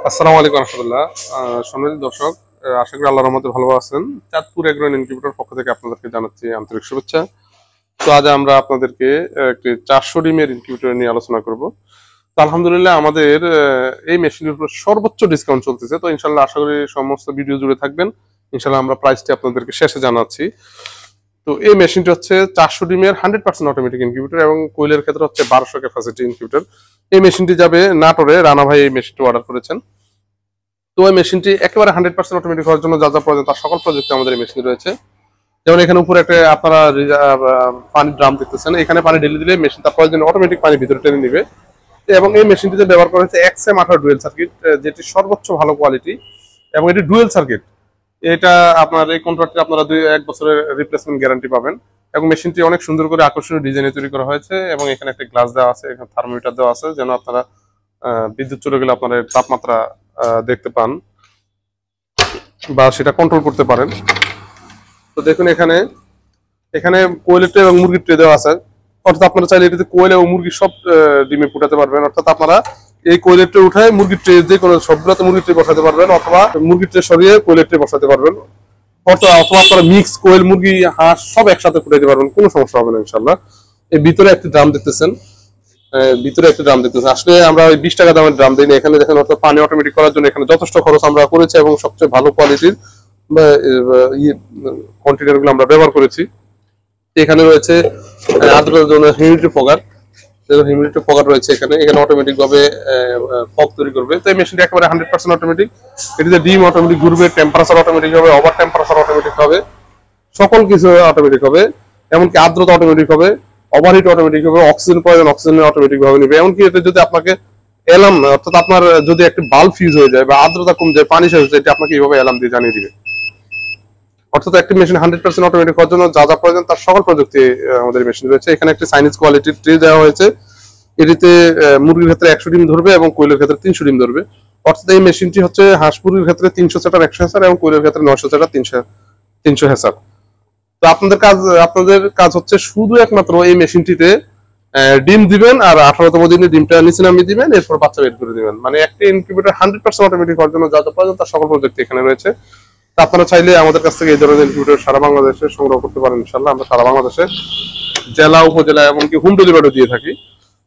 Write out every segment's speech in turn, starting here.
আসসালামু আলাইকুম রহমতুল্লাহ। সম্মানিত দর্শক, আশা করি আল্লাহর রহমতে ভালো আছেন। চাঁদপুর এগ্রো ইনকিউবেটর পক্ষ থেকে আপনাদেরকে জানাচ্ছি আন্তরিক শুভেচ্ছা। তো আজ আমরা আপনাদেরকে একটি 400 ডিমের ইনকিউবেটর নিয়ে আলোচনা করব। তো আলহামদুলিল্লাহ আমাদের এই মেশিনের উপর সর্বোচ্চ ডিসকাউন্ট চলতেছে। তো ইনশাল্লাহ আশা করি সমস্ত ভিডিও জুড়ে থাকবেন। ইনশাল্লাহ আমরা প্রাইসটি আপনাদেরকে শেষে জানাচ্ছি। তো এই মেশিনটি হচ্ছে 400 ডিমের 100% অটোমেটিক ইনকিউবেটর এবং কোয়েলের ক্ষেত্রে হচ্ছে 1200 ক্যাপাসিটি ইনকিউবেটর। এই মেশিনটি যাবে নাটোরে। রানা ভাই এই মেশিনটি অর্ডার করেছেন। তো ওই মেশিনটি একেবারে 100% অটোমেটিক হওয়ার জন্য যা যা প্রয়োজন তার সকল প্রযুক্তি আমাদের এই মেশিনে রয়েছে। যেমন এখানে উপরে একটা আপনারা পানির ড্রাম দেখতেছেন, এখানে পানি ঢেলে দিলে মেশিন তার প্রয়োজনে অটোমেটিক পানি ভিতরে টেনে নিবে। এবং এই মেশিনটিতে ব্যবহার করা হয়েছে এক্সএম 18 ডুয়েল সার্কিট, যেটি সর্বোচ্চ ভালো কোয়ালিটি এবং এটি ডুয়েল সার্কিট। এটা আপনার এই কন্ট্রাক্টে আপনারা 1 বছরের রিপ্লেসমেন্ট গ্যারান্টি পাবেন। এবং মেশিনটি অনেক সুন্দর করে আকর্ষণীয় ডিজাইনে তৈরি করা হয়েছে এবং এখানে একটা গ্লাস দেওয়া আছে, এখানে থার্মোমিটার দেওয়া আছে যেন আপনারা বিদ্যুৎ চলে গেলে আপনারা তাপমাত্রা দেখতে পান বা সেটা কন্ট্রোল করতে পারেন। তো দেখুন এখানে এখানে কোয়েলের ট্রে এবং মুরগির ট্রে দেওয়া আছে। অর্থাৎ আপনারা চাইলে এটাতে কোয়েল এবং মুরগি সব ডিমে ফুটাতে পারবেন। অর্থাৎ আপনারা এই কোয়েলের ট্রে উঠায় মুরগির ট্রে যে কোনো সবগুলোতে মুরগির ট্রে বসাতে পারবেন, অথবা মুরগির ট্রে সরিয়ে কোয়েলের ট্রে বসাতে পারবেন, অথবা আপনারা মিক্স কোয়েল মুরগি হাঁস সব একসাথে ফুটাতে পারবেন, কোনো সমস্যা হবে না ইনশাল্লাহ। এই ভিতরে একটি ড্রাম দেখতেছেন, আসলে আমরা ওই 20 টাকা দামের ড্রাম দিই না। এখানে দেখেন অর্থাৎ পানি অটোমেটিক করার জন্য এখানে যথেষ্ট খরচ আমরা করেছি এবং সবচেয়ে ভালো কোয়ালিটির কন্টেনার গুলো আমরা ব্যবহার করেছি। এখানে রয়েছে আর্দ্রতার জন্য হিউমিডিটি ফগার রয়েছে। এখানে অটোমেটিক ভাবে ফগ তৈরি করবে। তো এই মেশিনটি একেবারে 100% অটোমেটিক। এটিতে ডিম অটোমেটিক ঘুরবে, টেম্পারেচার অটোমেটিক হবে, ওভার টেম্পারেচার অটোমেটিক হবে, সকল কিছু অটোমেটিক হবে। এমনকি আর্দ্রতা অটোমেটিক হবে, ওভারহিট অটোমেটিক হবে, অক্সিজেন প্রয়োজন অক্সিজেন অটোমেটিক ভাবে নিবে। এমনকি এটা যদি আপনাকে অ্যালার্ম, অর্থাৎ আপনার যদি একটা বাল্ব ফিউজ হয়ে যায় বা আর্দ্রতা কমে যায়, পানি শেষ হয়ে যায়, এটা আপনাকে এইভাবে অ্যালার্ম দিয়ে জানিয়ে দিবে। অর্থাৎ একটি মেশিন 100% অটোমেটিক হওয়ার জন্য যা যা প্রয়োজন তার সকল প্রযুক্তি আমাদের মেশিন রয়েছে। এখানে একটি চাইনিজ কোয়ালিটির ট্রে দেওয়া হয়েছে। এটিতে মুরগির ক্ষেত্রে 100 ডিম ধরবে এবং কোয়েলের ক্ষেত্রে 300 ডিম ধরবে। অর্থাৎ এই মেশিনটি হচ্ছে হাঁস মুরগির ক্ষেত্রে 300 সেটার 100 হেসার এবং কোয়েলের ক্ষেত্রে 900 সেটার 300 হেসার। তো আপনাদের কাজ হচ্ছে শুধু একমাত্র এই মেশিনটিতে ডিম দিবেন আর 18তম দিনে ডিমটা নিচে নামিয়ে দিবেন, এরপর বাচ্চা বের করে দিবেন। মানে একটা ইনকিউবেটর 100% অটোমেটিক হওয়ার জন্য যা যা প্রয়োজন তার সকল প্রযুক্তি এখানে রয়েছে। তো আপনারা চাইলে আমাদের কাছ থেকে এই ধরনের ইনকিউবেটর সারা বাংলাদেশে সংগ্রহ করতে পারেন ইনশাল্লাহ। আমরা সারা বাংলাদেশে জেলা উপজেলা এমনকি হোম ডেলিভারিও দিয়ে থাকি।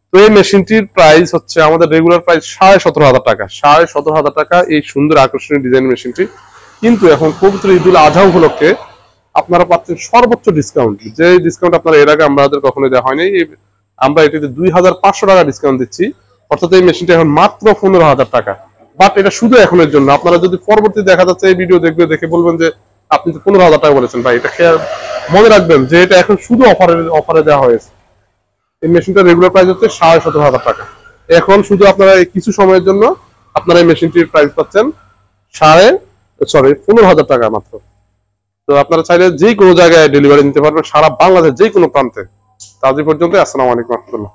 তো এই মেশিনটির প্রাইস হচ্ছে আমাদের রেগুলার প্রাইস 17,500 টাকা। 17,500 টাকা এই সুন্দর আকর্ষণীয় ডিজাইন মেশিনটি। কিন্তু এখন পবিত্র ঈদুল আজহা উপলক্ষে আপনারা পাচ্ছেন সর্বোচ্চ ডিসকাউন্ট, যে ডিসকাউন্ট আপনারা এর আগে আমাদের কখনো দেওয়া হয়নি। আমরা এটিতে 2,500 টাকা ডিসকাউন্ট দিচ্ছি। অর্থাৎ এই মেশিনটা এখন মাত্র 15,000 টাকা। বাট এটা শুধু এখনের জন্য। আপনারা যদি পরবর্তী দেখা যাচ্ছে এই ভিডিও দেখে বলবেন যে আপনি তো 15,000 টাকা বলেছেন ভাই, এটা মনে রাখবেন যে এটা এখন শুধু অফারে দেওয়া হয়েছে। এই মেশিনটার রেগুলার প্রাইস হচ্ছে 17,500 টাকা। এখন শুধু আপনারা কিছু সময়ের জন্য আপনারা এই মেশিনটির প্রাইস পাচ্ছেন 15,000 টাকা মাত্র। তো আপনারা চাইলে যে কোনো জায়গায় ডেলিভারি নিতে পারবেন, সারা বাংলাদেশ যে কোনো প্রান্তে। তো আজ পর্যন্ত, আসসালামু আলাইকুম রহমতুল্লাহ।